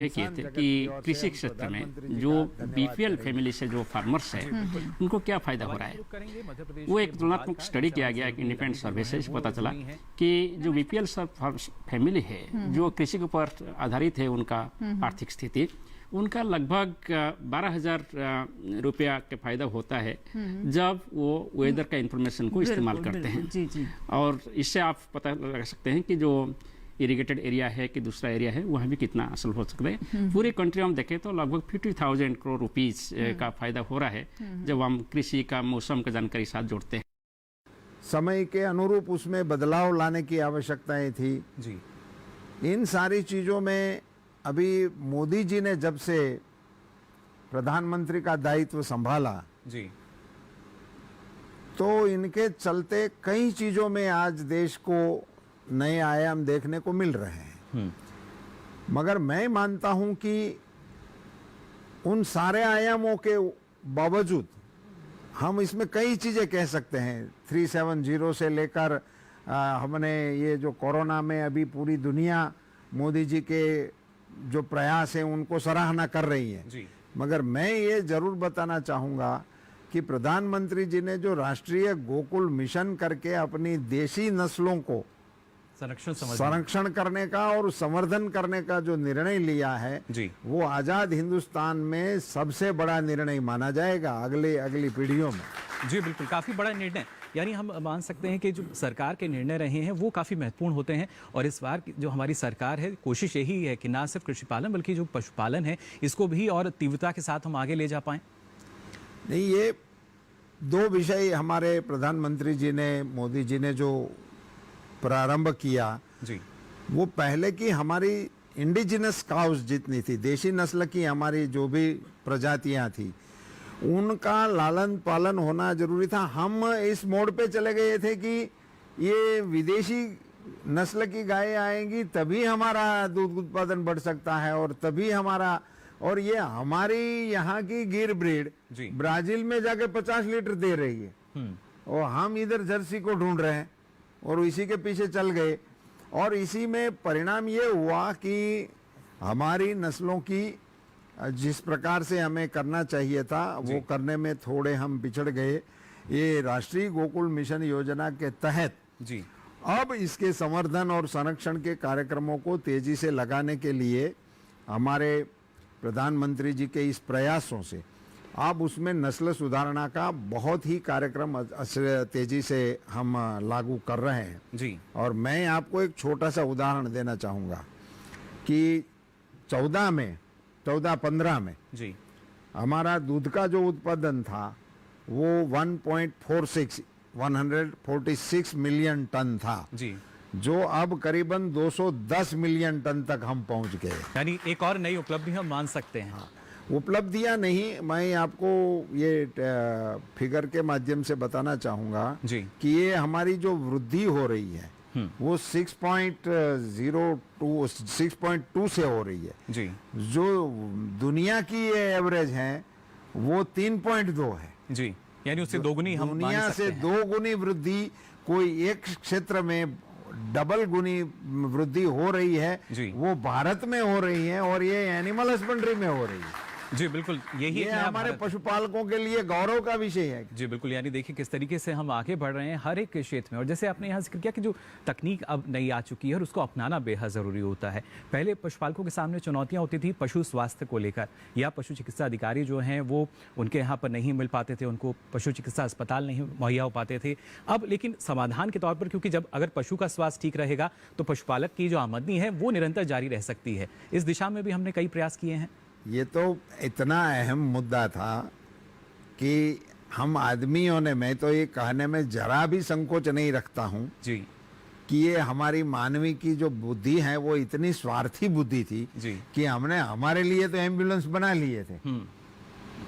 किए थे कि कृषि क्षेत्र में जो बीपीएल फैमिली से जो फार्मर्स है उनको क्या फायदा हो रहा है। वो एक तुलनात्मक स्टडी किया गया, एक इंडिपेंडेंट सर्वे से पता चला कि जो बीपीएल फैमिली है जो कृषि के ऊपर आधारित है, उनका आर्थिक स्थिति, उनका लगभग 12,000 रुपया का फायदा होता है जब वो वेदर का इंफॉर्मेशन को इस्तेमाल करते हैं। जी। और इससे आप पता लगा सकते हैं कि जो इरिगेटेड एरिया है कि दूसरा एरिया है वहाँ भी कितना असल हो सकता है। पूरी कंट्री हम देखें तो लगभग 50,000 करोड़ रुपीस का फायदा हो रहा है जब हम कृषि का मौसम का जानकारी साथ जोड़ते हैं। समय के अनुरूप उसमें बदलाव लाने की आवश्यकताएं थी जी। इन सारी चीज़ों में अभी मोदी जी ने जब से प्रधानमंत्री का दायित्व संभाला जी, तो इनके चलते कई चीज़ों में आज देश को नए आयाम देखने को मिल रहे हैं। मगर मैं मानता हूं कि उन सारे आयामों के बावजूद हम इसमें कई चीज़ें कह सकते हैं। 370 से लेकर हमने ये जो कोरोना में अभी पूरी दुनिया मोदी जी के जो प्रयास हैं उनको सराहना कर रही है जी। मगर मैं ये जरूर बताना चाहूँगा कि प्रधानमंत्री जी ने जो राष्ट्रीय गोकुल मिशन करके अपनी देशी नस्लों को संरक्षण करने का और संवर्धन करने का जो निर्णय लिया है जी, वो आजाद हिंदुस्तान में सबसे बड़ा निर्णय माना जाएगा अगली पीढ़ियों में। जी बिल्कुल, काफी बड़ा निर्णय, यानी हम मान सकते हैं कि जो सरकार के निर्णय रहे हैं वो काफी महत्वपूर्ण होते हैं। और इस बार जो हमारी सरकार है, कोशिश यही है कि ना सिर्फ कृषि पालन बल्कि जो पशुपालन है इसको भी और तीव्रता के साथ हम आगे ले जा पाएं। नहीं, ये दो विषय हमारे प्रधानमंत्री जी ने, मोदी जी ने जो प्रारंभ किया जी, वो पहले की हमारी इंडिजिनस काउस जितनी थी, देशी नस्ल की हमारी जो भी प्रजातियां थी, उनका लालन पालन होना जरूरी था। हम इस मोड़ पे चले गए थे कि ये विदेशी नस्ल की गायें आएंगी तभी हमारा दूध उत्पादन बढ़ सकता है और तभी हमारा, और ये हमारी यहाँ की गिर ब्रीड ब्राजील में जाके 50 लीटर दे रही है और हम इधर जर्सी को ढूंढ रहे हैं और इसी के पीछे चल गए। और इसी में परिणाम ये हुआ कि हमारी नस्लों की जिस प्रकार से हमें करना चाहिए था वो करने में थोड़े हम पिछड़ गए। ये राष्ट्रीय गोकुल मिशन योजना के तहत जी अब इसके संवर्धन और संरक्षण के कार्यक्रमों को तेजी से लगाने के लिए हमारे प्रधानमंत्री जी के इस प्रयासों से अब उसमें नस्ल सुधारना का बहुत ही कार्यक्रम तेजी से हम लागू कर रहे हैं जी। और मैं आपको एक छोटा सा उदाहरण देना चाहूँगा कि 14-15 में जी हमारा दूध का जो उत्पादन था वो 146 मिलियन टन था जी, जो अब करीबन 210 मिलियन टन तक हम पहुंच गए। यानी एक और नई उपलब्धि हम मान सकते हैं। उपलब्धियां नहीं, मैं आपको ये फिगर के माध्यम से बताना चाहूंगा जी कि ये हमारी जो वृद्धि हो रही है वो 6.2 से हो रही है जी। जो दुनिया की ये एवरेज है वो 3.2 है जी, यानी उससे दोगुनी हम दुनिया से 2 गुनी वृद्धि कोई एक क्षेत्र में डबल गुनी वृद्धि हो रही है जी। वो भारत में हो रही है और ये एनिमल हस्बेंड्री में हो रही है। जी बिल्कुल, यही ये हमारे पशुपालकों के लिए गौरव का विषय है। जी बिल्कुल, यानी देखिए किस तरीके से हम आगे बढ़ रहे हैं हर एक क्षेत्र में। और जैसे आपने यहाँ जिक्र किया कि जो तकनीक अब नई आ चुकी है और उसको अपनाना बेहद ज़रूरी होता है। पहले पशुपालकों के सामने चुनौतियाँ होती थी पशु स्वास्थ्य को लेकर, या पशु चिकित्सा अधिकारी जो हैं वो उनके यहाँ पर नहीं मिल पाते थे, उनको पशु चिकित्सा अस्पताल नहीं मुहैया हो पाते थे। अब लेकिन समाधान के तौर पर, क्योंकि जब अगर पशु का स्वास्थ्य ठीक रहेगा तो पशुपालक की जो आमदनी है वो निरंतर जारी रह सकती है। इस दिशा में भी हमने कई प्रयास किए हैं। ये तो इतना अहम मुद्दा था कि हम आदमियों ने, मैं तो ये कहने में जरा भी संकोच नहीं रखता हूँ जी कि ये हमारी मानवी की जो बुद्धि है वो इतनी स्वार्थी बुद्धि थी जी कि हमने हमारे लिए तो एम्बुलेंस बना लिए थे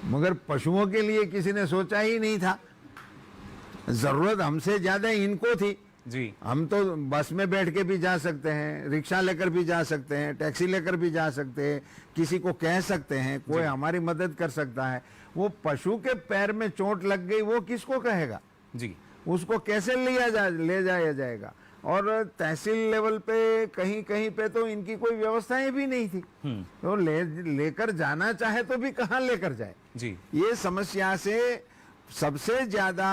मगर पशुओं के लिए किसी ने सोचा ही नहीं था। जरूरत हमसे ज्यादा इनको थी जी। हम तो बस में बैठ के भी जा सकते हैं, रिक्शा लेकर भी जा सकते हैं, टैक्सी लेकर भी जा सकते हैं, किसी को कह सकते हैं, कोई हमारी मदद कर सकता है। वो पशु के पैर में चोट लग गई वो किसको कहेगा जी, उसको कैसे ले जाया जाएगा। और तहसील लेवल पे कहीं कहीं पे तो इनकी कोई व्यवस्थाएं भी नहीं थी। तो लेकर जाना चाहे तो भी कहाँ लेकर जाए जी। ये समस्या से सबसे ज्यादा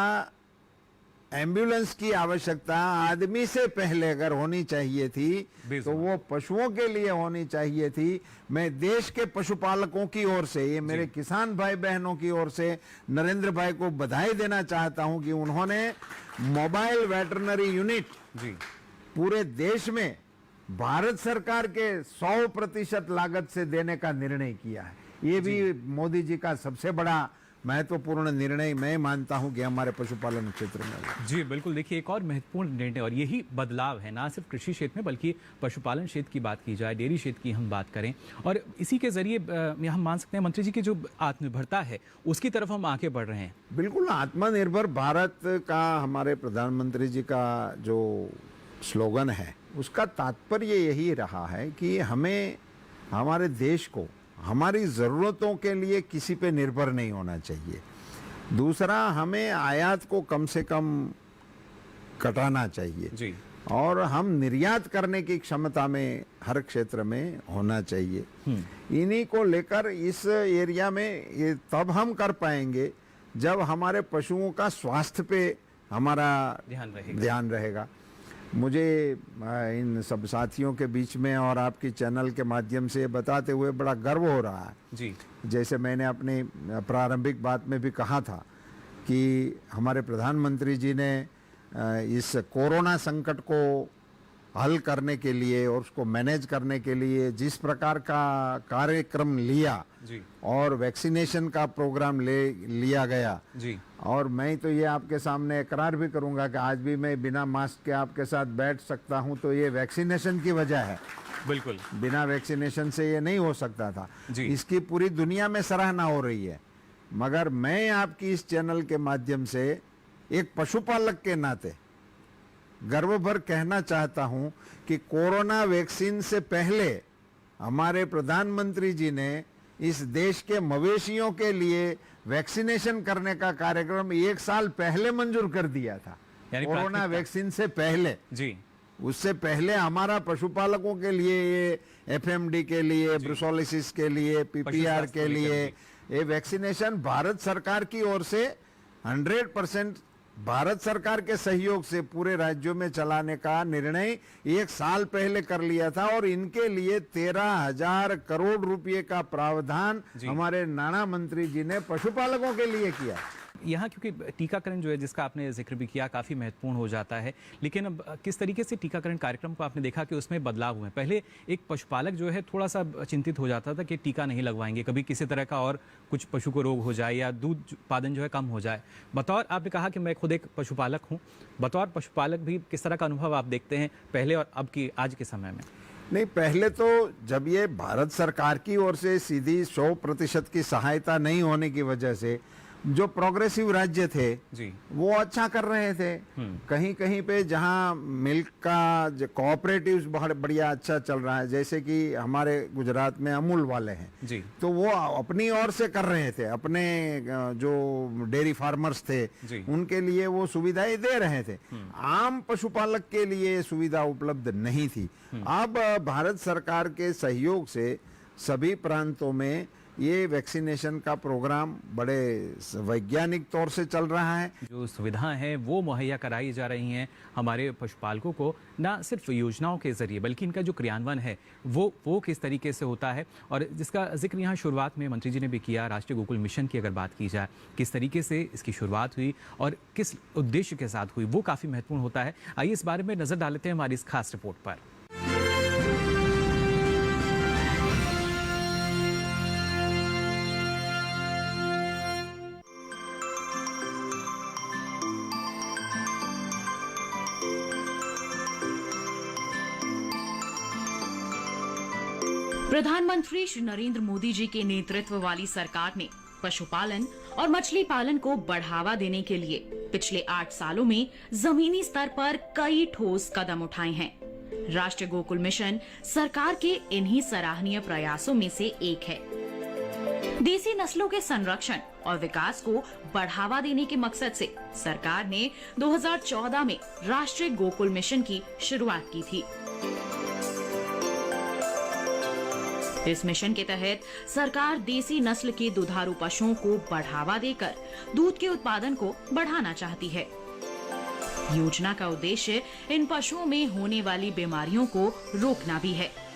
एम्बुलेंस की आवश्यकता आदमी से पहले अगर होनी चाहिए थी तो वो पशुओं के लिए होनी चाहिए थी। मैं देश के पशुपालकों की ओर से, ये मेरे किसान भाई बहनों की ओर से नरेंद्र भाई को बधाई देना चाहता हूं कि उन्होंने मोबाइल वेटरनरी यूनिट जी पूरे देश में भारत सरकार के 100% लागत से देने का निर्णय किया है। ये भी मोदी जी का सबसे बड़ा महत्वपूर्ण निर्णय मैं मानता हूं कि हमारे पशुपालन क्षेत्र में हुआ। जी बिल्कुल, देखिए एक और महत्वपूर्ण निर्णय और यही बदलाव है, ना सिर्फ कृषि क्षेत्र में बल्कि पशुपालन क्षेत्र की बात की जाए, डेयरी क्षेत्र की हम बात करें, और इसी के जरिए हम मान सकते हैं मंत्री जी की जो आत्मनिर्भरता है उसकी तरफ हम आगे बढ़ रहे हैं। बिल्कुल, आत्मनिर्भर भारत का हमारे प्रधानमंत्री जी का जो स्लोगन है उसका तात्पर्य यही रहा है कि हमें हमारे देश को हमारी ज़रूरतों के लिए किसी पे निर्भर नहीं होना चाहिए। दूसरा, हमें आयात को कम से कम घटाना चाहिए जी। और हम निर्यात करने की क्षमता में हर क्षेत्र में होना चाहिए। इन्हीं को लेकर इस एरिया में ये तब हम कर पाएंगे जब हमारे पशुओं का स्वास्थ्य पे हमारा ध्यान रहेगा। मुझे इन सब साथियों के बीच में और आपकी चैनल के माध्यम से बताते हुए बड़ा गर्व हो रहा है जी। जैसे मैंने अपनी प्रारंभिक बात में भी कहा था कि हमारे प्रधानमंत्री जी ने इस कोरोना संकट को हल करने के लिए और उसको मैनेज करने के लिए जिस प्रकार का कार्यक्रम लिया जी। और वैक्सीनेशन का प्रोग्राम लिया गया जी। और मैं तो ये आपके सामने इकरार भी करूंगा कि आज भी मैं बिना मास्क के आपके साथ बैठ सकता हूं तो ये वैक्सीनेशन की वजह है। बिल्कुल, बिना वैक्सीनेशन से ये नहीं हो सकता था। इसकी पूरी दुनिया में सराहना हो रही है, मगर मैं आपकी इस चैनल के माध्यम से एक पशुपालक के नाते गर्व भर कहना चाहता हूं कि कोरोना वैक्सीन से पहले हमारे प्रधानमंत्री जी ने इस देश के मवेशियों के लिए वैक्सीनेशन करने का कार्यक्रम 1 साल पहले मंजूर कर दिया था। कोरोना वैक्सीन से पहले जी। उससे पहले हमारा पशुपालकों के लिए ये एफएमडी के लिए, ब्रुसोलिसिस के लिए, पीपीआर के लिए ये वैक्सीनेशन भारत सरकार की ओर से 100% भारत सरकार के सहयोग से पूरे राज्यों में चलाने का निर्णय 1 साल पहले कर लिया था और इनके लिए 13,000 करोड़ रुपए का प्रावधान हमारे नाना मंत्री जी ने पशुपालकों के लिए किया। यहाँ क्योंकि टीकाकरण जो है जिसका आपने जिक्र भी किया काफ़ी महत्वपूर्ण हो जाता है, लेकिन अब किस तरीके से टीकाकरण कार्यक्रम को आपने देखा कि उसमें बदलाव हुए। पहले एक पशुपालक जो है थोड़ा सा चिंतित हो जाता था कि टीका नहीं लगवाएंगे, कभी किसी तरह का और कुछ पशु को रोग हो जाए या दूध उत्पादन जो है कम हो जाए। बतौर, आपने कहा कि मैं खुद एक पशुपालक हूँ, बतौर पशुपालक भी किस तरह का अनुभव आप देखते हैं पहले और अब की आज के समय में? नहीं, पहले तो जब ये भारत सरकार की ओर से सीधी 100% की सहायता नहीं होने की वजह से जो प्रोग्रेसिव राज्य थे जी। वो अच्छा कर रहे थे। कहीं कहीं पे जहां मिल्क का जो कोऑपरेटिव्स बहुत बढ़िया अच्छा चल रहा है, जैसे कि हमारे गुजरात में अमूल वाले हैं जी। तो वो अपनी ओर से कर रहे थे, अपने जो डेयरी फार्मर्स थे उनके लिए वो सुविधाएं दे रहे थे। आम पशुपालक के लिए सुविधा उपलब्ध नहीं थी। अब भारत सरकार के सहयोग से सभी प्रांतों में ये वैक्सीनेशन का प्रोग्राम बड़े वैज्ञानिक तौर से चल रहा है। जो सुविधाएं हैं वो मुहैया कराई जा रही हैं हमारे पशुपालकों को, ना सिर्फ योजनाओं के जरिए बल्कि इनका जो क्रियान्वयन है वो किस तरीके से होता है, और जिसका जिक्र यहाँ शुरुआत में मंत्री जी ने भी किया। राष्ट्रीय गोकुल मिशन की अगर बात की जाए, किस तरीके से इसकी शुरुआत हुई और किस उद्देश्य के साथ हुई, वो काफ़ी महत्वपूर्ण होता है। आइए इस बारे में नज़र डालते हैं हमारी इस खास रिपोर्ट पर। प्रधानमंत्री श्री नरेंद्र मोदी जी के नेतृत्व वाली सरकार ने पशुपालन और मछली पालन को बढ़ावा देने के लिए पिछले 8 सालों में जमीनी स्तर पर कई ठोस कदम उठाए हैं। राष्ट्रीय गोकुल मिशन सरकार के इन्हीं सराहनीय प्रयासों में से एक है। देसी नस्लों के संरक्षण और विकास को बढ़ावा देने के मकसद से सरकार ने 2014 में राष्ट्रीय गोकुल मिशन की शुरुआत की थी। इस मिशन के तहत सरकार देसी नस्ल के दुधारू पशुओं को बढ़ावा देकर दूध के उत्पादन को बढ़ाना चाहती है। योजना का उद्देश्य इन पशुओं में होने वाली बीमारियों को रोकना भी है।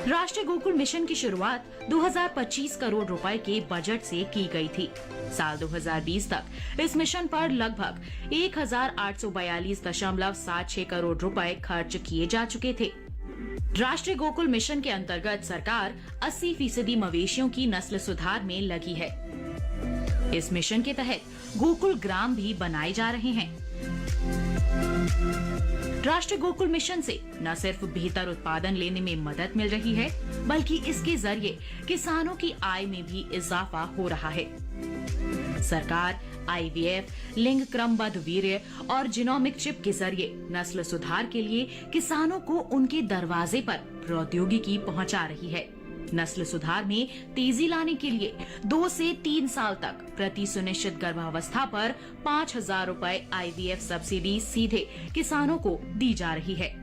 राष्ट्रीय गोकुल मिशन की शुरुआत 2025 करोड़ रुपए के बजट से की गई थी। साल 2020 तक इस मिशन पर लगभग 1842.76 करोड़ रुपए खर्च किए जा चुके थे। राष्ट्रीय गोकुल मिशन के अंतर्गत सरकार 80% मवेशियों की नस्ल सुधार में लगी है। इस मिशन के तहत गोकुल ग्राम भी बनाए जा रहे हैं। राष्ट्रीय गोकुल मिशन से न सिर्फ बेहतर उत्पादन लेने में मदद मिल रही है, बल्कि इसके जरिए किसानों की आय में भी इजाफा हो रहा है। सरकार IVF, लिंग क्रमबद्ध वीर्य और जीनोमिक चिप के जरिए नस्ल सुधार के लिए किसानों को उनके दरवाजे पर प्रौद्योगिकी पहुंचा रही है। नस्ल सुधार में तेजी लाने के लिए 2 से 3 साल तक प्रति सुनिश्चित गर्भावस्था पर 5,000 रुपए IVF सब्सिडी सीधे किसानों को दी जा रही है।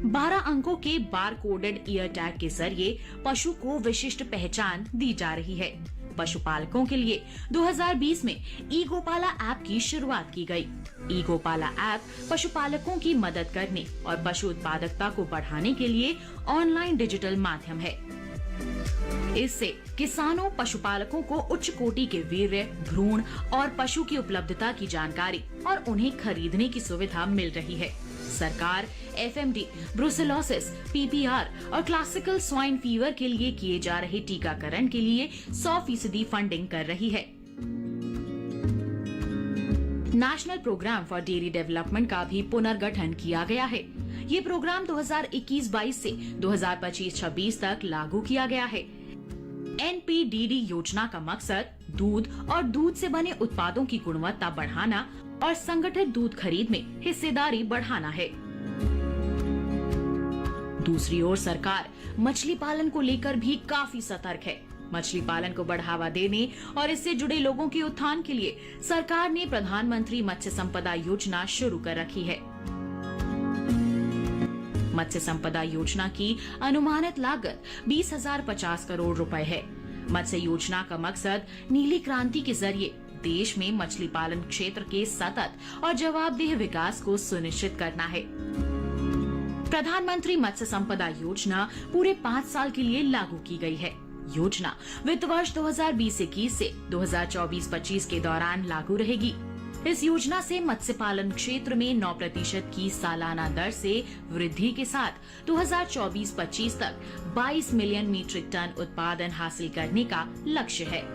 12 अंकों के बार कोडेड ईयर टैग के जरिए पशु को विशिष्ट पहचान दी जा रही है। पशुपालकों के लिए 2020 में ई गोपाला ऐप की शुरुआत की गई। ई गोपाला ऐप पशुपालकों की मदद करने और पशु उत्पादकता को बढ़ाने के लिए ऑनलाइन डिजिटल माध्यम है। इससे किसानों पशुपालकों को उच्च कोटि के वीर्य, भ्रूण और पशु की उपलब्धता की जानकारी और उन्हें खरीदने की सुविधा मिल रही है। सरकार FMD, ब्रुसेलोसिस, PPR और क्लासिकल स्वाइन फीवर के लिए किए जा रहे टीकाकरण के लिए 100% फंडिंग कर रही है। National programme for dairy development का भी पुनर्गठन किया गया है। ये प्रोग्राम 2021-22 से 2025-26 तक लागू किया गया है। NPDD योजना का मकसद दूध और दूध से बने उत्पादों की गुणवत्ता बढ़ाना और संगठित दूध खरीद में हिस्सेदारी बढ़ाना है। दूसरी ओर सरकार मछली पालन को लेकर भी काफी सतर्क है। मछली पालन को बढ़ावा देने और इससे जुड़े लोगों के उत्थान के लिए सरकार ने प्रधानमंत्री मत्स्य संपदा योजना शुरू कर रखी है। मत्स्य संपदा योजना की अनुमानित लागत 20,050 करोड़ रुपए है। मत्स्य योजना का मकसद नीली क्रांति के जरिए देश में मछली पालन क्षेत्र के सतत और जवाबदेह विकास को सुनिश्चित करना है। प्रधानमंत्री मत्स्य संपदा योजना पूरे 5 साल के लिए लागू की गई है। योजना वित्त वर्ष 2020-21 से 2024-25 के दौरान लागू रहेगी। इस योजना से मत्स्य पालन क्षेत्र में 9% की सालाना दर से वृद्धि के साथ 2024-25 तक 22 मिलियन मीट्रिक टन उत्पादन हासिल करने का लक्ष्य है।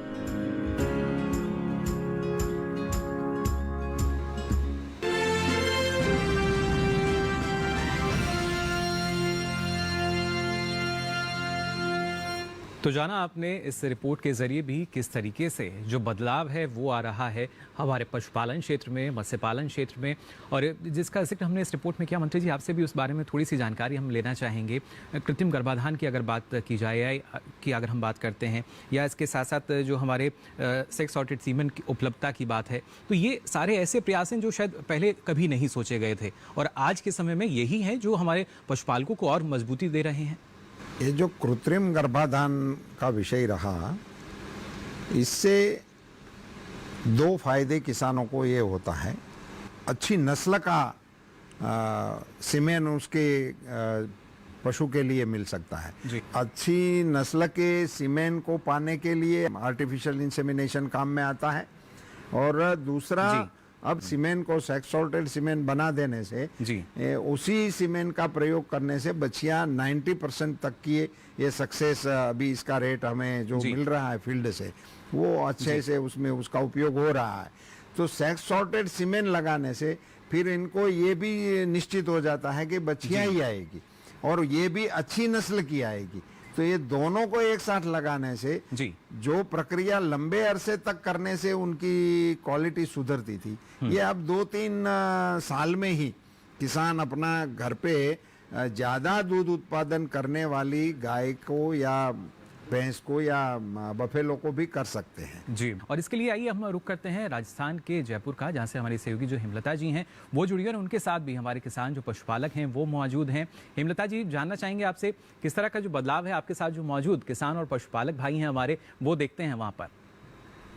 तो जाना आपने इस रिपोर्ट के जरिए भी किस तरीके से जो बदलाव है वो आ रहा है हमारे पशुपालन क्षेत्र में, मत्स्य पालन क्षेत्र में, और जिसका जिक्र हमने इस रिपोर्ट में किया। मंत्री जी, आपसे भी उस बारे में थोड़ी सी जानकारी हम लेना चाहेंगे। कृत्रिम गर्भाधान की अगर बात की जाए या कि अगर हम बात करते हैं, या इसके साथ साथ जो हमारे सेक्स सॉर्टेड सीमेन की उपलब्धता की बात है, तो ये सारे ऐसे प्रयास हैं जो शायद पहले कभी नहीं सोचे गए थे और आज के समय में यही हैं जो हमारे पशुपालकों को और मजबूती दे रहे हैं। ये जो कृत्रिम गर्भाधान का विषय रहा, इससे 2 फायदे किसानों को ये होता है। अच्छी नस्ल का सीमेन उसके पशु के लिए मिल सकता है। अच्छी नस्ल के सीमेन को पाने के लिए आर्टिफिशियल इंसेमिनेशन काम में आता है। और दूसरा, अब सीमेन को सेक्स सॉर्टेड सीमेन बना देने से उसी सीमेन का प्रयोग करने से बच्चियां 90% तक की ये सक्सेस, अभी इसका रेट हमें जो मिल रहा है फील्ड से, वो अच्छे से उसमें उसका उपयोग हो रहा है। तो सेक्स सॉर्टेड सीमेन लगाने से फिर इनको ये भी निश्चित हो जाता है कि बच्चियां ही आएगी और ये भी अच्छी नस्ल की आएगी। तो ये दोनों को एक साथ लगाने से जो प्रक्रिया लंबे अरसे तक करने से उनकी क्वालिटी सुधरती थी, ये अब 2-3 साल में ही किसान अपना घर पे ज्यादा दूध उत्पादन करने वाली गाय को या भैंस को या बफेलो को भी कर सकते हैं। जी, और इसके लिए आइए हम रुक करते हैं राजस्थान के जयपुर का, जहां से हमारी सहयोगी जो हेमलता जी हैं वो जुड़ी हैं और उनके साथ भी हमारे किसान जो पशुपालक हैं वो मौजूद हैं। हेमलता जी, जानना चाहेंगे आपसे किस तरह का जो बदलाव है आपके साथ जो मौजूद किसान और पशुपालक भाई हैं हमारे, वो देखते हैं वहाँ पर।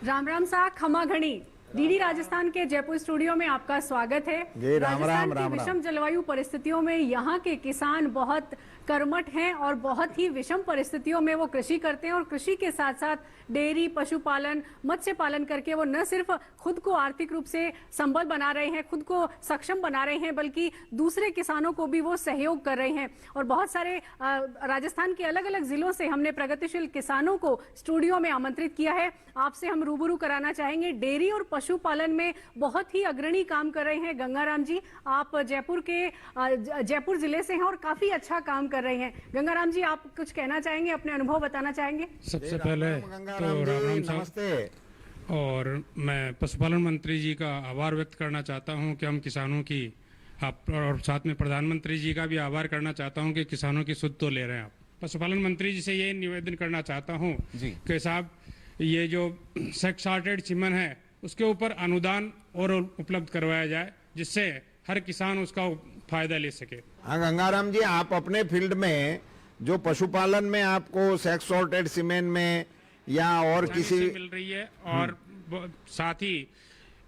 राम राम सा खमा घनी डीडी राजस्थान के जयपुर स्टूडियो में आपका स्वागत है। जी, राम राजस्थान राम, की विषम जलवायु परिस्थितियों में यहाँ के किसान बहुत कर्मठ हैं और बहुत ही विषम परिस्थितियों में वो कृषि करते हैं और कृषि के साथ साथ डेयरी, पशुपालन, मत्स्य पालन करके वो न सिर्फ खुद को आर्थिक रूप से संबल बना रहे हैं, खुद को सक्षम बना रहे हैं, बल्कि दूसरे किसानों को भी वो सहयोग कर रहे हैं। और बहुत सारे राजस्थान के अलग अलग जिलों से हमने प्रगतिशील किसानों को स्टूडियो में आमंत्रित किया है। आपसे हम रूबरू कराना चाहेंगे। डेयरी और पशुपालन में बहुत ही अग्रणी काम कर रहे हैं गंगाराम जी। आप जयपुर जिले से हैं और काफी अच्छा काम कर रहे हैं। गंगाराम जी, आप कुछ कहना चाहेंगे, अपने अनुभव बताना चाहेंगे? सबसे पहले तो राम राम साहब, और मैं पशुपालन मंत्री जी का आभार व्यक्त करना चाहता हूं कि हम किसानों की और साथ में प्रधानमंत्री जी का भी आभार करना चाहता हूं कि किसानों की सुध तो ले रहे हैं आप। पशुपालन मंत्री जी से ये निवेदन करना चाहता हूं कि साहब ये जो सेक्स सॉर्टेड सीमन है उसके ऊपर अनुदान और उपलब्ध करवाया जाए, जिससे हर किसान उसका फायदा ले सके। हाँ गंगाराम जी, आप अपने फील्ड में जो पशुपालन में आपको सेक्स सॉर्टेड सीमेंट में या और किसी मिल रही है, और साथ ही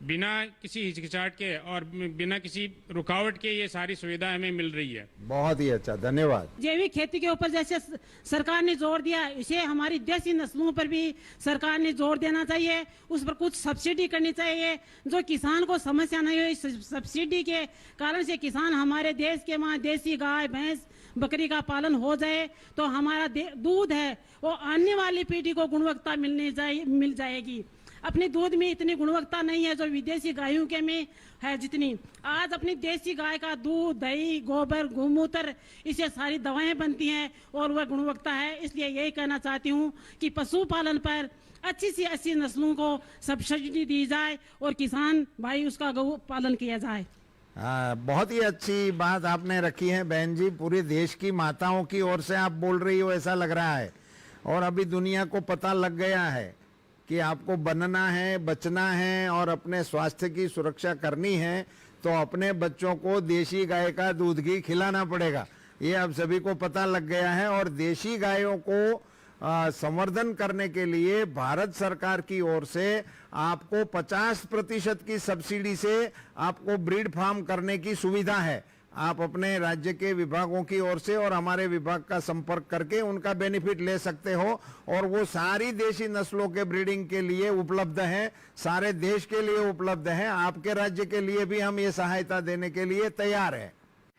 बिना किसी हिचकिचाहट के और बिना किसी रुकावट के ये सारी सुविधा हमें मिल रही है। बहुत ही अच्छा, धन्यवाद। जैविक खेती के ऊपर जैसे सरकार ने जोर दिया, इसे हमारी देसी नस्लों पर भी सरकार ने जोर देना चाहिए। उस पर कुछ सब्सिडी करनी चाहिए जो किसान को समस्या नहीं हो। इस सब्सिडी के कारण से किसान हमारे देश के वहाँ देसी गाय, भैंस, बकरी का पालन हो जाए तो हमारा दूध है वो आने वाली पीढ़ी को गुणवत्ता मिल जाएगी। अपने दूध में इतनी गुणवत्ता नहीं है जो विदेशी गायों के में है जितनी। आज अपनी देसी गाय का दूध, दही, गोबर, गोमूत्र, इससे सारी दवाएं बनती हैं और वह गुणवत्ता है। इसलिए यही कहना चाहती हूँ कि पशुपालन पर अच्छी सी अच्छी नस्लों को सब्सिडी दी जाए और किसान भाई उसका गौ पालन किया जाए। बहुत ही अच्छी बात आपने रखी है बहन जी। पूरे देश की माताओं की ओर से आप बोल रही हो ऐसा लग रहा है, और अभी दुनिया को पता लग गया है कि आपको बनना है, बचना है और अपने स्वास्थ्य की सुरक्षा करनी है तो अपने बच्चों को देशी गाय का दूध घी खिलाना पड़ेगा। ये अब सभी को पता लग गया है। और देशी गायों को संवर्धन करने के लिए भारत सरकार की ओर से आपको 50% की सब्सिडी से आपको ब्रीड फार्म करने की सुविधा है। आप अपने राज्य के विभागों की ओर से और हमारे विभाग का संपर्क करके उनका बेनिफिट ले सकते हो, और वो सारी देशी नस्लों के ब्रीडिंग के लिए उपलब्ध है, सारे देश के लिए उपलब्ध है। आपके राज्य के लिए भी हम ये सहायता देने के लिए तैयार है।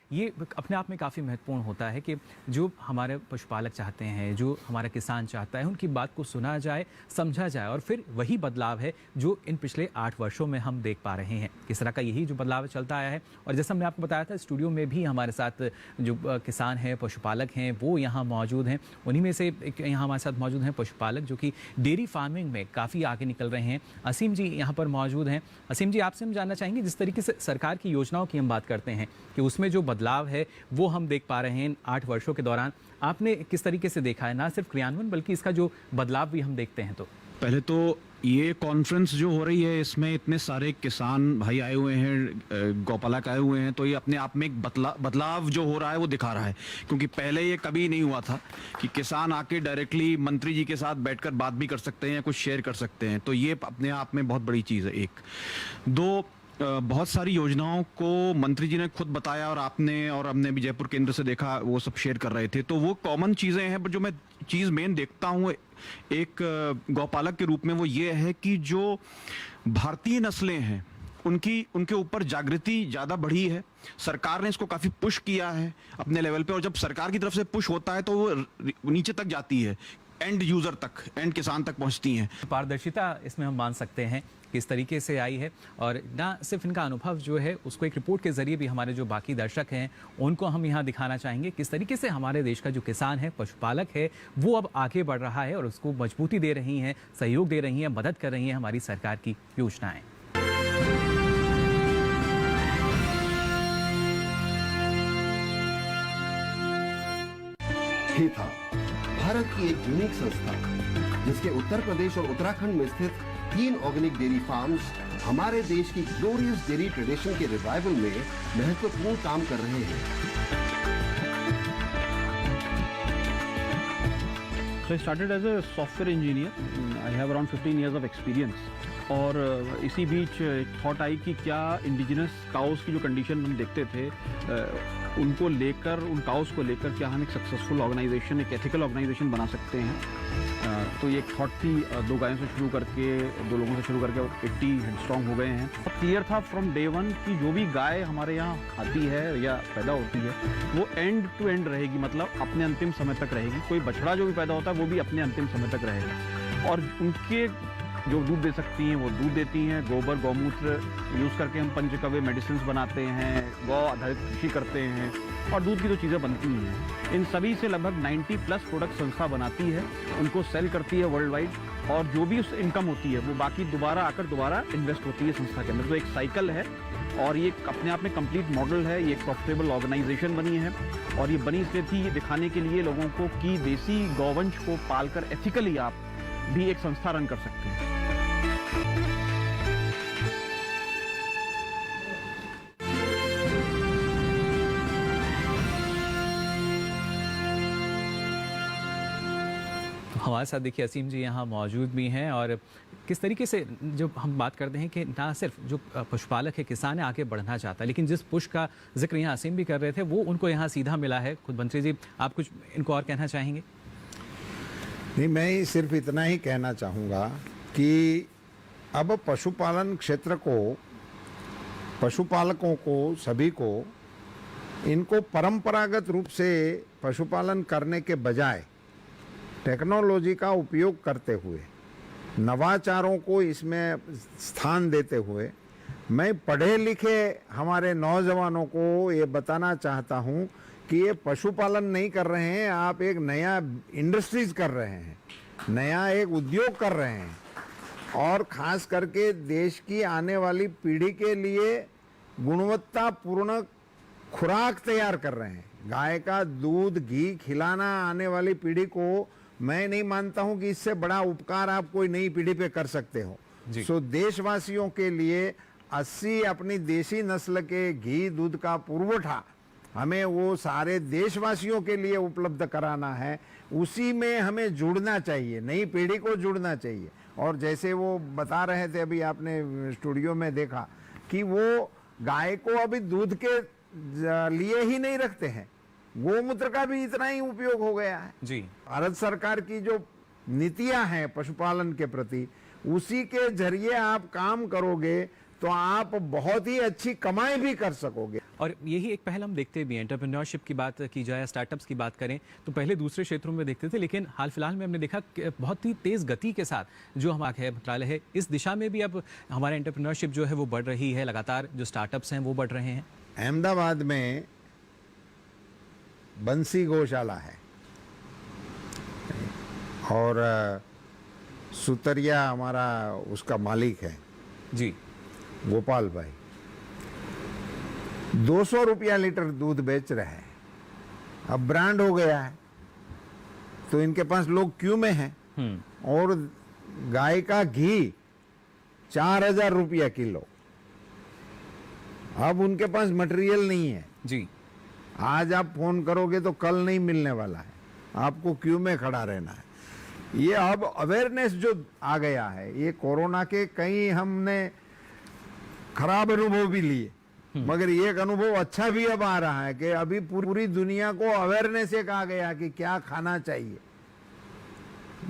ये अपने आप में काफ़ी महत्वपूर्ण होता है कि जो हमारे पशुपालक चाहते हैं, जो हमारा किसान चाहता है, उनकी बात को सुना जाए, समझा जाए, और फिर वही बदलाव है जो इन पिछले 8 वर्षों में हम देख पा रहे हैं। किस तरह का यही जो बदलाव चलता आया है। और जैसा हमने आपको बताया था, स्टूडियो में भी हमारे साथ जो किसान हैं, पशुपालक हैं, वो यहाँ मौजूद हैं। उन्हीं में से एक यहाँ हमारे साथ मौजूद हैं पशुपालक जो कि डेयरी फार्मिंग में काफ़ी आगे निकल रहे हैं। असीम जी यहाँ पर मौजूद हैं। असीम जी, आपसे हम जानना चाहेंगे, जिस तरीके से सरकार की योजनाओं की हम बात करते हैं कि उसमें जो बदलाव है वो हम देख पा रहे हैं 8 वर्षों के दौरान, आपने किस तरीके से देखा है, ना सिर्फ क्रियान्वयन बल्कि इसका जो बदलाव भी हम देखते हैं? तो पहले तो ये कॉन्फ्रेंस जो हो रही है इसमें इतने सारे किसान भाई आए हुए हैं, गौपालक आए हुए हैं, तो ये अपने आप में एक बदलाव जो हो रहा है वो दिखा रहा है। क्योंकि पहले ये कभी नहीं हुआ था कि किसान आके डायरेक्टली मंत्री जी के साथ बैठकर बात भी कर सकते हैं या कुछ शेयर कर सकते हैं। तो ये अपने आप में बहुत बड़ी चीज़ है। एक दो, बहुत सारी योजनाओं को मंत्री जी ने खुद बताया और आपने और हमने भी जयपुर केंद्र से देखा, वो सब शेयर कर रहे थे। तो वो कॉमन चीज़ें हैं, पर जो मैं चीज़ मेन देखता हूँ एक गौपालक के रूप में वो ये है कि जो भारतीय नस्लें हैं उनके ऊपर जागृति ज़्यादा बढ़ी है। सरकार ने इसको काफ़ी पुश किया है अपने लेवल पे, और जब सरकार की तरफ से पुश होता है तो वो नीचे तक जाती है, एंड यूज़र तक, एंड किसान तक पहुँचती हैं। पारदर्शिता इसमें हम मान सकते हैं किस तरीके से आई है, और ना सिर्फ इनका अनुभव जो है उसको एक रिपोर्ट के जरिए भी हमारे जो बाकी दर्शक हैं उनको हम यहाँ दिखाना चाहेंगे किस तरीके से हमारे देश का जो किसान है, पशुपालक है, वो अब आगे बढ़ रहा है और उसको मजबूती दे रही हैं, सहयोग दे रही हैं, मदद कर रही हैं हमारी सरकार की योजनाएं। ये था भारत की एक यूनिक संस्था जिसके उत्तर प्रदेश और उत्तराखंड में स्थित 3 ऑर्गेनिक डेयरी फार्म्स हमारे देश की ग्लोरियस डेयरी ट्रेडिशन के रिवाइवल में महत्वपूर्ण काम कर रहे हैं। So I started as a software engineer. I have around 15 years of experience. और इसी बीच थॉट आई कि क्या इंडिजिनस काउस की जो कंडीशन हम देखते थे उनको लेकर, उन काउस को लेकर क्या हम एक सक्सेसफुल ऑर्गेनाइजेशन, एक एथिकल ऑर्गेनाइजेशन बना सकते हैं। तो ये एक थॉट थी, 2 गायों से शुरू करके, 2 लोगों से शुरू करके 80 हेडस्ट्रॉन्ग हो गए हैं। तो क्लियर था फ्रॉम डे 1 कि जो भी गाय हमारे यहाँ आती है या पैदा होती है वो एंड टू एंड रहेगी, मतलब अपने अंतिम समय तक रहेगी। कोई बछड़ा जो भी पैदा होता है वो भी अपने अंतिम समय तक रहेगा और उनके जो दूध दे सकती हैं वो दूध देती हैं। गोबर, गौमूत्र यूज़ करके हम पंचकव्य मेडिसिन बनाते हैं, गौ आधारित कृषि करते हैं और दूध की जो चीज़ें बनती हैं इन सभी से लगभग 90+ प्रोडक्ट संस्था बनाती है, उनको सेल करती है वर्ल्ड वाइड और जो भी उस इनकम होती है वो बाकी दोबारा इन्वेस्ट होती है संस्था के अंदर। तो एक साइकिल है और ये अपने आप में कंप्लीट मॉडल है। ये एक प्रॉफिटेबल ऑर्गेनाइजेशन बनी है और ये बनी इसलिए थी ये दिखाने के लिए लोगों को कि देसी गौवंश को पालकर एथिकली आप भी एक संस्था रन कर सकते हैं। हमारे साथ देखिए असीम जी यहाँ मौजूद भी हैं और किस तरीके से जो हम बात करते हैं कि ना सिर्फ जो पशुपालक है, किसान है, आगे बढ़ना चाहता है, लेकिन जिस पुश का जिक्र यहाँ असीम भी कर रहे थे वो उनको यहाँ सीधा मिला है। खुद मंत्री जी, आप कुछ इनको और कहना चाहेंगे? नहीं, मैं सिर्फ इतना ही कहना चाहूँगा कि अब पशुपालन क्षेत्र को, पशुपालकों को, सभी को इनको परंपरागत रूप से पशुपालन करने के बजाय टेक्नोलॉजी का उपयोग करते हुए, नवाचारों को इसमें स्थान देते हुए, मैं पढ़े लिखे हमारे नौजवानों को ये बताना चाहता हूँ कि ये पशुपालन नहीं कर रहे हैं, आप एक नया इंडस्ट्रीज कर रहे हैं, नया एक उद्योग कर रहे हैं और खास करके देश की आने वाली पीढ़ी के लिए गुणवत्तापूर्ण खुराक तैयार कर रहे हैं। गाय का दूध, घी खिलाना आने वाली पीढ़ी को मैं नहीं मानता हूं कि इससे बड़ा उपकार आप कोई नई पीढ़ी पे कर सकते हो। सो देशवासियों के लिए 80 अपनी देशी नस्ल के घी दूध का पुरवठा हमें वो सारे देशवासियों के लिए उपलब्ध कराना है। उसी में हमें जुड़ना चाहिए, नई पीढ़ी को जुड़ना चाहिए। और जैसे वो बता रहे थे, अभी आपने स्टूडियो में देखा कि वो गाय को अभी दूध के लिए ही नहीं रखते हैं, गोमूत्र का भी इतना ही उपयोग हो गया है जी। भारत सरकार की जो नीतियां हैं पशुपालन के प्रति, उसी के जरिए आप काम करोगे तो आप बहुत ही अच्छी कमाई भी कर सकोगे। और यही एक पहल हम देखते भी हैं। एंटरप्रेन्योरशिप की बात की जाए, स्टार्टअप्स की बात करें तो पहले दूसरे क्षेत्रों में देखते थे, लेकिन हाल फिलहाल में हमने देखा कि बहुत ही तेज़ गति के साथ जो हमारा मंत्रालय है इस दिशा में भी अब हमारा एंटरप्रेन्योरशिप जो है वो बढ़ रही है। लगातार जो स्टार्टअप्स हैं वो बढ़ रहे हैं। अहमदाबाद में बंसी गौशाला है और सुतरिया हमारा उसका मालिक है जी, गोपाल भाई। 200 रुपया लीटर दूध बेच रहे हैं। अब ब्रांड हो गया है तो इनके पास लोग क्यों में हैं। और गाय का घी 4000 रुपया किलो। अब उनके पास मटेरियल नहीं है जी। आज आप फोन करोगे तो कल नहीं मिलने वाला है, आपको क्यू में खड़ा रहना है। ये अब अवेयरनेस जो आ गया है, ये कोरोना के कई हमने खराब अनुभव भी लिए, मगर ये एक अनुभव अच्छा भी अब आ रहा है कि अभी पूरी दुनिया को अवेयरनेस एक आ गया कि क्या खाना चाहिए।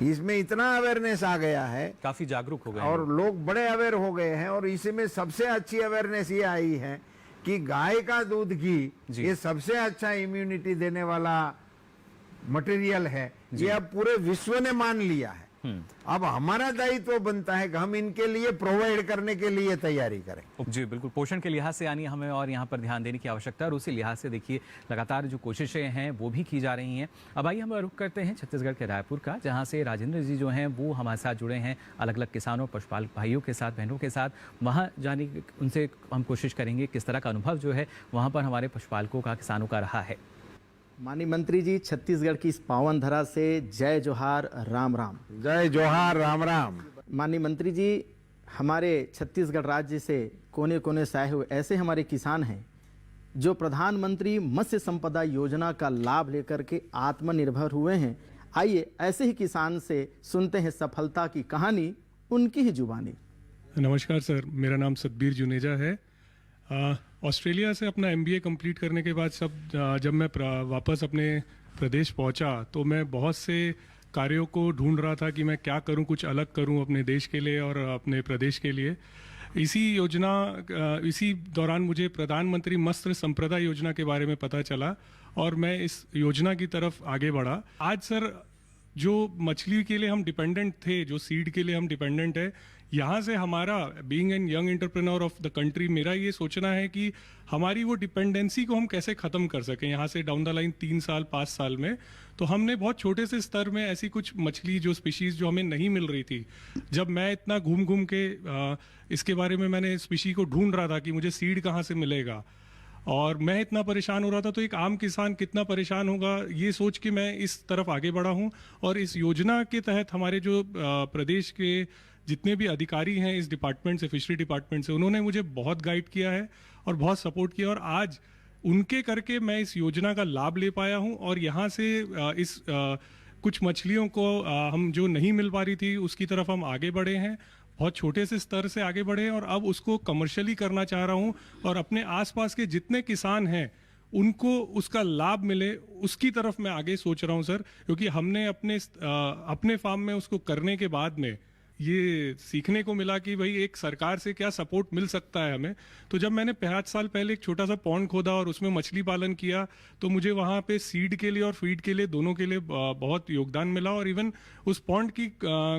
इसमें इतना अवेयरनेस आ गया है, काफी जागरूक हो गए और लोग बड़े अवेयर हो गए हैं। और इसमें सबसे अच्छी अवेयरनेस ये आई है कि गाय का दूध घी ये सबसे अच्छा इम्यूनिटी देने वाला मटेरियल है। ये अब पूरे विश्व ने मान लिया है। अब हमारा दायित्व बनता है कि हम इनके लिए प्रोवाइड करने के लिए तैयारी करें। जी बिल्कुल, पोषण के लिहाज से यानी हमें और यहाँ पर ध्यान देने की आवश्यकता है और उसी लिहाज से देखिए लगातार जो कोशिशें हैं वो भी की जा रही हैं। अब आइए हम रुख करते हैं छत्तीसगढ़ के रायपुर का, जहाँ से राजेंद्र जी जो हैं वो हमारे साथ जुड़े हैं अलग अलग किसानों, पशुपालक भाइयों के साथ, बहनों के साथ। वहाँ जाने उनसे हम कोशिश करेंगे किस तरह का अनुभव जो है वहाँ पर हमारे पशुपालकों का, किसानों का रहा है। माननीय मंत्री जी, छत्तीसगढ़ की इस पावन धरा से जय जोहार राम राम। जय जोहार राम राम। माननीय मंत्री जी, हमारे छत्तीसगढ़ राज्य से कोने कोने से आए हुए ऐसे हमारे किसान हैं जो प्रधानमंत्री मत्स्य संपदा योजना का लाभ लेकर के आत्मनिर्भर हुए हैं। आइए ऐसे ही किसान से सुनते हैं सफलता की कहानी, उनकी ही जुबानी। नमस्कार सर, मेरा नाम सतबीर जुनेजा है। ऑस्ट्रेलिया से अपना MBA कंप्लीट करने के बाद जब मैं वापस अपने प्रदेश पहुंचा तो मैं बहुत से कार्यों को ढूंढ रहा था कि मैं क्या करूं, कुछ अलग करूं अपने देश के लिए और अपने प्रदेश के लिए। इसी दौरान मुझे प्रधानमंत्री मत्स्य संपदा योजना के बारे में पता चला और मैं इस योजना की तरफ आगे बढ़ा। आज सर, जो मछली के लिए हम डिपेंडेंट थे, जो सीड के लिए हम डिपेंडेंट है, यहाँ से हमारा being an young entrepreneur of the country, मेरा ये सोचना है कि हमारी वो डिपेंडेंसी को हम कैसे ख़त्म कर सकें यहाँ से डाउन द लाइन 3 साल 5 साल में। तो हमने बहुत छोटे से स्तर में ऐसी कुछ मछली जो स्पीशीज़ जो हमें नहीं मिल रही थी, जब मैं इतना घूम घूम के इसके बारे में मैंने स्पीशी को ढूंढ रहा था कि मुझे सीड कहाँ से मिलेगा और मैं इतना परेशान हो रहा था, तो एक आम किसान कितना परेशान होगा, ये सोच के मैं इस तरफ आगे बढ़ा हूँ। और इस योजना के तहत हमारे जो प्रदेश के जितने भी अधिकारी हैं इस डिपार्टमेंट से, फिशरी डिपार्टमेंट से, उन्होंने मुझे बहुत गाइड किया है और बहुत सपोर्ट किया और आज उनके करके मैं इस योजना का लाभ ले पाया हूँ। और यहाँ से कुछ मछलियों को हम जो नहीं मिल पा रही थी उसकी तरफ हम आगे बढ़े हैं, बहुत छोटे से स्तर से आगे बढ़े हैं और अब उसको कमर्शियली करना चाह रहा हूँ और अपने आसपास के जितने किसान हैं उनको उसका लाभ मिले उसकी तरफ मैं आगे सोच रहा हूँ सर। क्योंकि हमने अपने फार्म में उसको करने के बाद में ये सीखने को मिला कि भाई एक सरकार से क्या सपोर्ट मिल सकता है हमें। तो जब मैंने 5 साल पहले एक छोटा सा पॉन्ड खोदा और उसमें मछली पालन किया तो मुझे वहाँ पे सीड के लिए और फीड के लिए दोनों के लिए बहुत योगदान मिला और इवन उस पॉन्ड की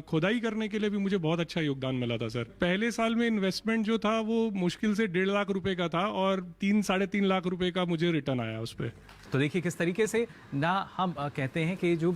खोदाई करने के लिए भी मुझे बहुत अच्छा योगदान मिला था सर। पहले साल में इन्वेस्टमेंट जो था वो मुश्किल से 1.5 लाख रुपए का था और 3-3.5 लाख रुपए का मुझे रिटर्न आया उस पर। तो देखिए किस तरीके से ना हम कहते हैं कि जो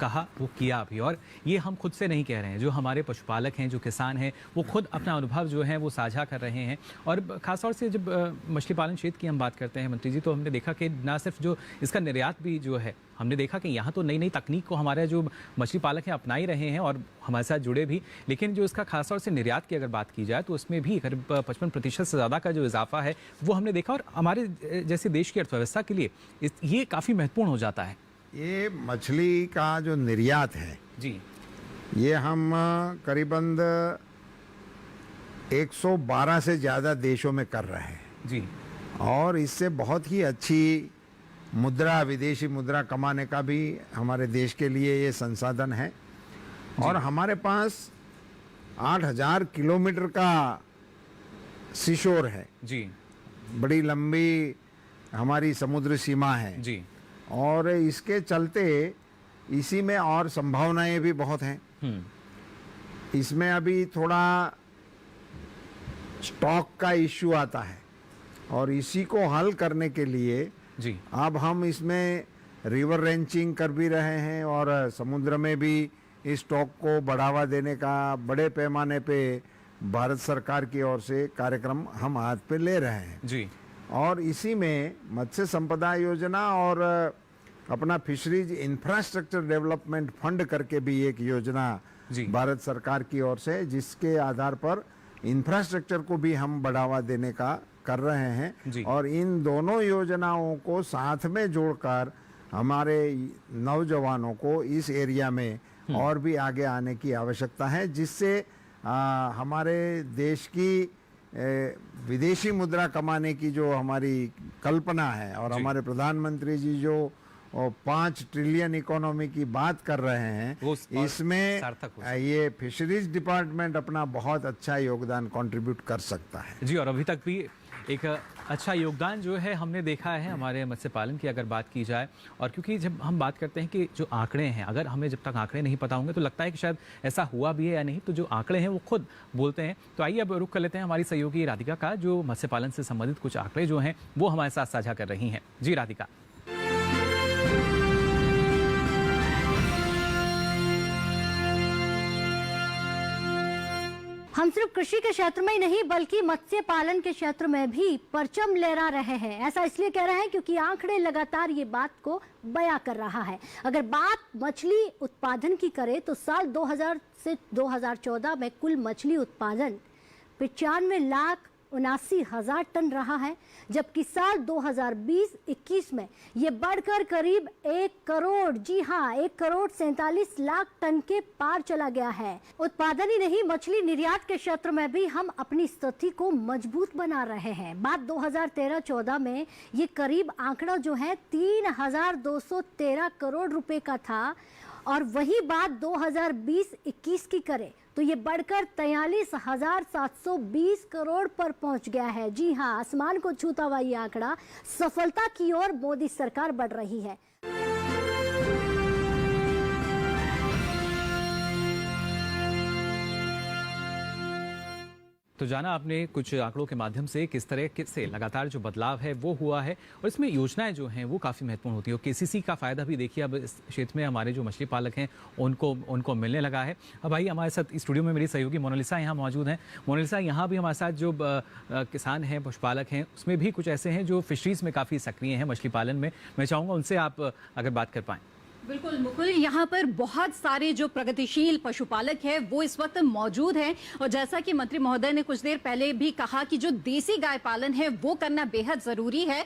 कहा वो किया अभी, और ये हम खुद से नहीं कह रहे हैं, जो हमारे पशुपालक हैं, जो किसान हैं, वो खुद अपना अनुभव जो है वो साझा कर रहे हैं। और खासतौर से जब मछली पालन क्षेत्र की हम बात करते हैं मंत्री जी, तो हमने देखा कि ना सिर्फ जो इसका निर्यात भी जो है, हमने देखा कि यहाँ तो नई नई तकनीक को हमारे जो मछली पालक हैं अपना ही रहे हैं और हमारे साथ जुड़े भी, लेकिन जो इसका खासतौर से निर्यात की अगर बात की जाए तो उसमें भी करीब 55% से ज़्यादा का जो इजाफा है वो हमने देखा। और हमारे जैसे देश की अर्थव्यवस्था के लिए ये काफ़ी महत्वपूर्ण हो जाता है। ये मछली का जो निर्यात है जी, ये हम करीबन 112 से ज़्यादा देशों में कर रहे हैं जी, और इससे बहुत ही अच्छी मुद्रा, विदेशी मुद्रा कमाने का भी हमारे देश के लिए ये संसाधन है। और हमारे पास 8000 किलोमीटर का सीशोर है जी, बड़ी लंबी हमारी समुद्र सीमा है जी, और इसके चलते इसी में और संभावनाएं भी बहुत हैं। इसमें अभी थोड़ा स्टॉक का इश्यू आता है और इसी को हल करने के लिए जी, अब हम इसमें रिवर रेंचिंग कर भी रहे हैं और समुद्र में भी इस स्टॉक को बढ़ावा देने का बड़े पैमाने पे भारत सरकार की ओर से कार्यक्रम हम हाथ पे ले रहे हैं जी। और इसी में मत्स्य संपदा योजना और अपना फिशरीज इंफ्रास्ट्रक्चर डेवलपमेंट फंड करके भी एक योजना भारत सरकार की ओर से, जिसके आधार पर इंफ्रास्ट्रक्चर को भी हम बढ़ावा देने का कर रहे हैं। और इन दोनों योजनाओं को साथ में जोड़कर हमारे नौजवानों को इस एरिया में और भी आगे आने की आवश्यकता है, जिससे हमारे देश की विदेशी मुद्रा कमाने की जो हमारी कल्पना है और हमारे प्रधानमंत्री जी जो 5 ट्रिलियन इकोनॉमी की बात कर रहे हैं, इसमें ये फिशरीज डिपार्टमेंट अपना बहुत अच्छा योगदान कंट्रीब्यूट कर सकता है जी। और अभी तक भी एक अच्छा योगदान जो है हमने देखा है हमारे मत्स्य पालन की अगर बात की जाए। और क्योंकि जब हम बात करते हैं कि जो आंकड़े हैं, अगर हमें जब तक आंकड़े नहीं पता होंगे तो लगता है कि शायद ऐसा हुआ भी है या नहीं, तो जो आंकड़े हैं वो खुद बोलते हैं। तो आइए अब रुख कर लेते हैं हमारी सहयोगी राधिका का, जो मत्स्य पालन से संबंधित कुछ आंकड़े जो हैं वो हमारे साथ साझा कर रही हैं। जी राधिका। हम सिर्फ कृषि के क्षेत्र में ही नहीं बल्कि मत्स्य पालन के क्षेत्र में भी परचम लहरा रहे हैं। ऐसा इसलिए कह रहे हैं क्योंकि आंकड़े लगातार ये बात को बयां कर रहा है। अगर बात मछली उत्पादन की करें तो साल 2000 से 2014 में कुल मछली उत्पादन 95,79,000 टन रहा है, जबकि साल 2020-21 में ये बढ़कर करीब 1 करोड़, जी हाँ 1,47,00,000 टन के पार चला गया है। उत्पादन ही नहीं मछली निर्यात के क्षेत्र में भी हम अपनी स्थिति को मजबूत बना रहे हैं। बात 2013-14 में ये करीब आंकड़ा जो है 3,213 करोड़ रुपए का था, और वही बात 2020-21 की करें तो ये बढ़कर 43,720 करोड़ पर पहुंच गया है। जी हाँ, आसमान को छूता हुआ ये आंकड़ा सफलता की ओर मोदी सरकार बढ़ रही है। तो जाना आपने कुछ आंकड़ों के माध्यम से किस तरह से लगातार जो बदलाव है वो हुआ है, और इसमें योजनाएं जो हैं वो काफ़ी महत्वपूर्ण होती है। और केसीसी का फ़ायदा भी देखिए अब इस क्षेत्र में हमारे जो मछली पालक हैं उनको मिलने लगा है। अब भाई हमारे साथ स्टूडियो में मेरी सहयोगी मोनालिसा यहाँ मौजूद हैं। मोनालिसा, यहाँ भी हमारे साथ जो किसान हैं, पशुपालक हैं, उसमें भी कुछ ऐसे हैं जो फिशरीज़ में काफ़ी सक्रिय हैं, मछली पालन में। मैं चाहूँगा उनसे आप अगर बात कर पाएँ। बिल्कुल मुकुल, यहाँ पर बहुत सारे जो प्रगतिशील पशुपालक हैं वो इस वक्त मौजूद हैं, और जैसा कि मंत्री महोदय ने कुछ देर पहले भी कहा कि जो देसी गाय पालन है वो करना बेहद जरूरी है।